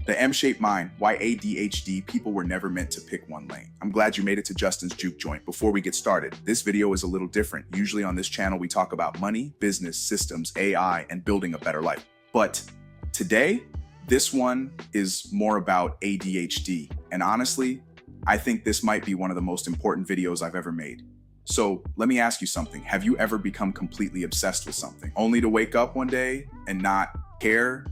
The M-shaped mind, why ADHD people were never meant to pick one lane. I'm glad you made it to Justin's Juke Joint. Before we get started, this video is a little different. Usually on this channel, we talk about money, business, systems, AI, and building a better life. But today, this one is more about ADHD. And honestly, I think this might be one of the most important videos I've ever made. So let me ask you something. Have you ever become completely obsessed with something, only to wake up one day and not care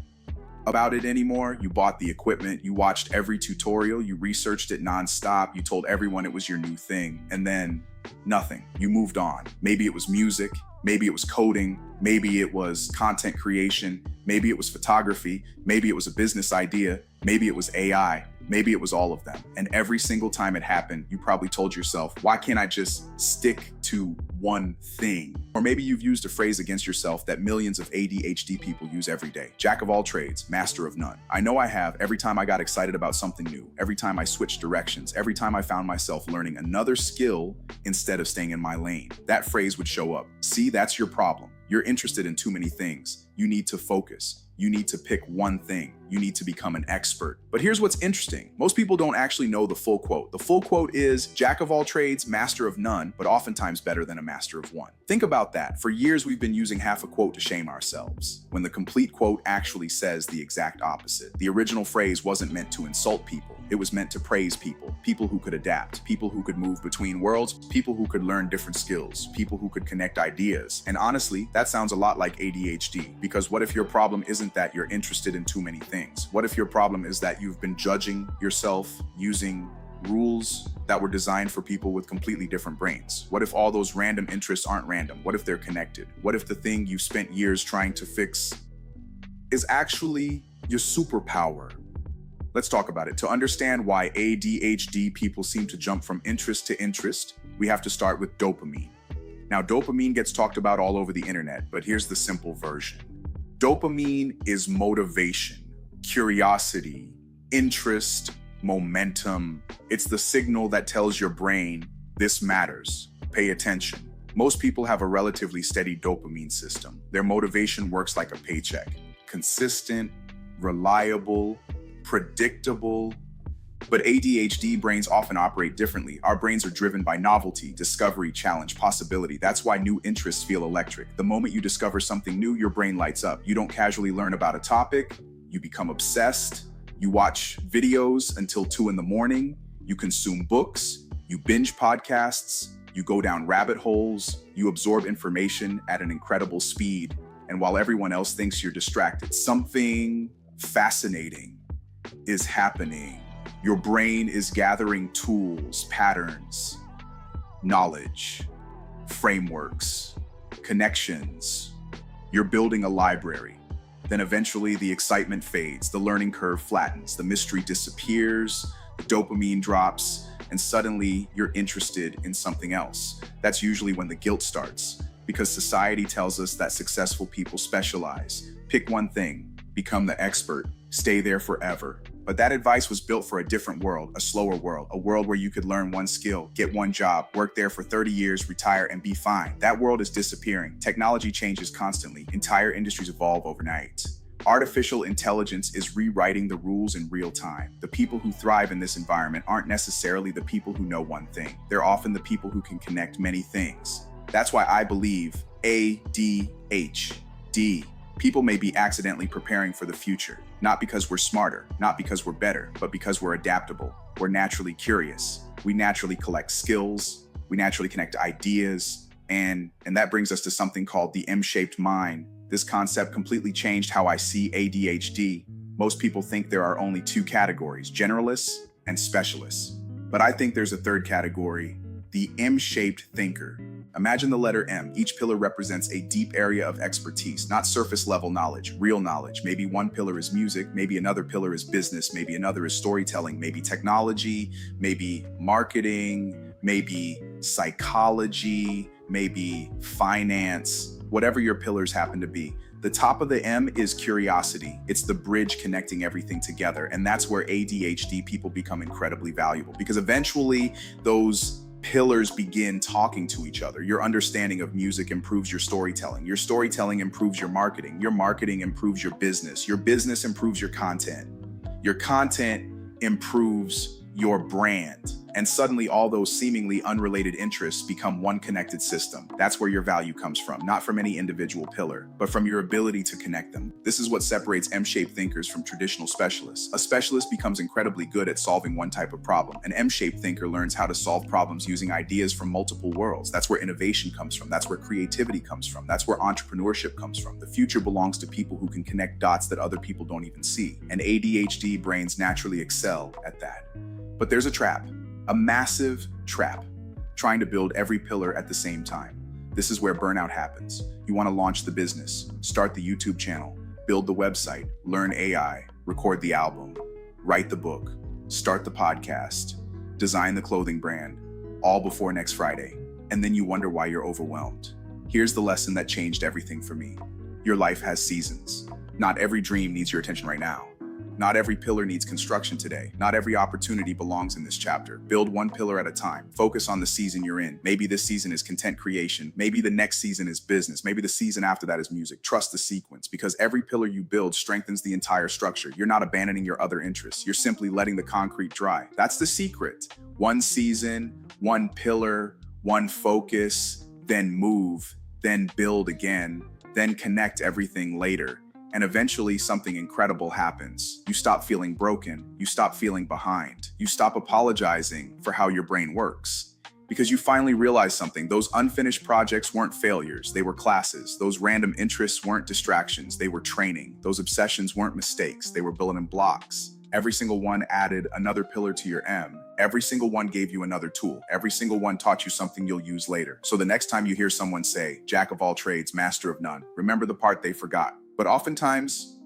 about it anymore? You bought the equipment, you watched every tutorial, you researched it nonstop, you told everyone it was your new thing, and then nothing. You moved on. Maybe it was music, maybe it was coding, maybe it was content creation, maybe it was photography, maybe it was a business idea, maybe it was AI, maybe it was all of them. And every single time it happened, you probably told yourself, why can't I just stick to one thing? Or maybe you've used a phrase against yourself that millions of ADHD people use every day. Jack of all trades, master of none. I know I have. Every time I got excited about something new, every time I switched directions, every time I found myself learning another skill instead of staying in my lane, that phrase would show up. See, that's your problem. You're interested in too many things. You need to focus. You need to pick one thing. You need to become an expert. But here's what's interesting. Most people don't actually know the full quote. The full quote is, Jack of all trades, master of none, but oftentimes better than a master of one. Think about that. For years, we've been using half a quote to shame ourselves, when the complete quote actually says the exact opposite. The original phrase wasn't meant to insult people. It was meant to praise people, people who could adapt, people who could move between worlds, people who could learn different skills, people who could connect ideas. And honestly, that sounds a lot like ADHD, because what if your problem isn't that you're interested in too many things? What if your problem is that you've been judging yourself using rules that were designed for people with completely different brains? What if all those random interests aren't random? What if they're connected? What if the thing you spent years trying to fix is actually your superpower? Let's talk about it. To understand why ADHD people seem to jump from interest to interest, we have to start with dopamine. Now, dopamine gets talked about all over the internet, but here's the simple version. Dopamine is motivation, curiosity, interest, momentum. It's the signal that tells your brain, this matters, pay attention. Most people have a relatively steady dopamine system. Their motivation works like a paycheck. Consistent, reliable, predictable. But ADHD brains often operate differently. Our brains are driven by novelty, discovery, challenge, possibility. That's why new interests feel electric. The moment you discover something new, your brain lights up. You don't casually learn about a topic, you become obsessed. You watch videos until 2 in the morning, you consume books, you binge podcasts, you go down rabbit holes, you absorb information at an incredible speed. And while everyone else thinks you're distracted, something fascinating is happening. Your brain is gathering tools, patterns, knowledge, frameworks, connections. You're building a library. Then eventually the excitement fades, the learning curve flattens, the mystery disappears, the dopamine drops, and suddenly you're interested in something else. That's usually when the guilt starts, because society tells us that successful people specialize. Pick one thing, become the expert, stay there forever. But that advice was built for a different world, a slower world, a world where you could learn one skill, get one job, work there for 30 years, retire, and be fine. That world is disappearing. Technology changes constantly. Entire industries evolve overnight. Artificial intelligence is rewriting the rules in real time. The people who thrive in this environment aren't necessarily the people who know one thing. They're often the people who can connect many things. That's why I believe ADHD. People may be accidentally preparing for the future, not because we're smarter, not because we're better, but because we're adaptable. We're naturally curious. We naturally collect skills. We naturally connect ideas. And that brings us to something called the M-shaped mind. This concept completely changed how I see ADHD. Most people think there are only 2 categories, generalists and specialists. But I think there's a third category, the M-shaped thinker. Imagine the letter M. Each pillar represents a deep area of expertise, not surface level knowledge, real knowledge. Maybe one pillar is music, maybe another pillar is business, maybe another is storytelling, maybe technology, maybe marketing, maybe psychology, maybe finance, whatever your pillars happen to be. The top of the M is curiosity. It's the bridge connecting everything together. And that's where ADHD people become incredibly valuable, because eventually those pillars begin talking to each other. Your understanding of music improves your storytelling. Your storytelling improves your marketing. Your marketing improves your business. Your business improves your content. Your content improves your brand. And suddenly all those seemingly unrelated interests become one connected system. That's where your value comes from, not from any individual pillar, but from your ability to connect them. This is what separates M-shaped thinkers from traditional specialists. A specialist becomes incredibly good at solving one type of problem. An M-shaped thinker learns how to solve problems using ideas from multiple worlds. That's where innovation comes from. That's where creativity comes from. That's where entrepreneurship comes from. The future belongs to people who can connect dots that other people don't even see. And ADHD brains naturally excel at that. But there's a trap. A massive trap, trying to build every pillar at the same time. This is where burnout happens. You want to launch the business, start the YouTube channel, build the website, learn AI, record the album, write the book, start the podcast, design the clothing brand, all before next Friday. And then you wonder why you're overwhelmed. Here's the lesson that changed everything for me. Your life has seasons. Not every dream needs your attention right now. Not every pillar needs construction today. Not every opportunity belongs in this chapter. Build one pillar at a time. Focus on the season you're in. Maybe this season is content creation. Maybe the next season is business. Maybe the season after that is music. Trust the sequence, because every pillar you build strengthens the entire structure. You're not abandoning your other interests. You're simply letting the concrete dry. That's the secret. One season, one pillar, one focus, then move, then build again, then connect everything later. And eventually something incredible happens. You stop feeling broken. You stop feeling behind. You stop apologizing for how your brain works. Because you finally realize something. Those unfinished projects weren't failures. They were classes. Those random interests weren't distractions. They were training. Those obsessions weren't mistakes. They were building blocks. Every single one added another pillar to your M. Every single one gave you another tool. Every single one taught you something you'll use later. So the next time you hear someone say, "Jack of all trades, master of none," remember the part they forgot. But oftentimes,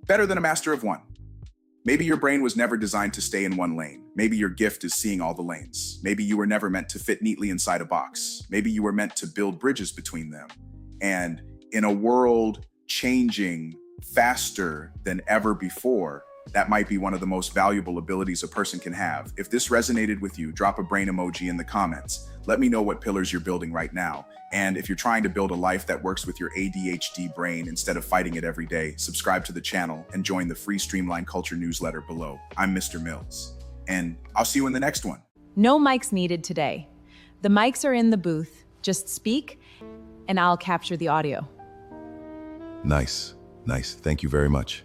better than a master of one. Maybe your brain was never designed to stay in one lane. Maybe your gift is seeing all the lanes. Maybe you were never meant to fit neatly inside a box. Maybe you were meant to build bridges between them. And in a world changing faster than ever before, that might be one of the most valuable abilities a person can have. If this resonated with you, drop a brain emoji in the comments. Let me know what pillars you're building right now. And if you're trying to build a life that works with your ADHD brain instead of fighting it every day, subscribe to the channel and join the free Streamline Culture newsletter below. I'm Mr. Mills, and I'll see you in the next one. No mics needed today. The mics are in the booth. Just speak, and I'll capture the audio. Nice. Thank you very much.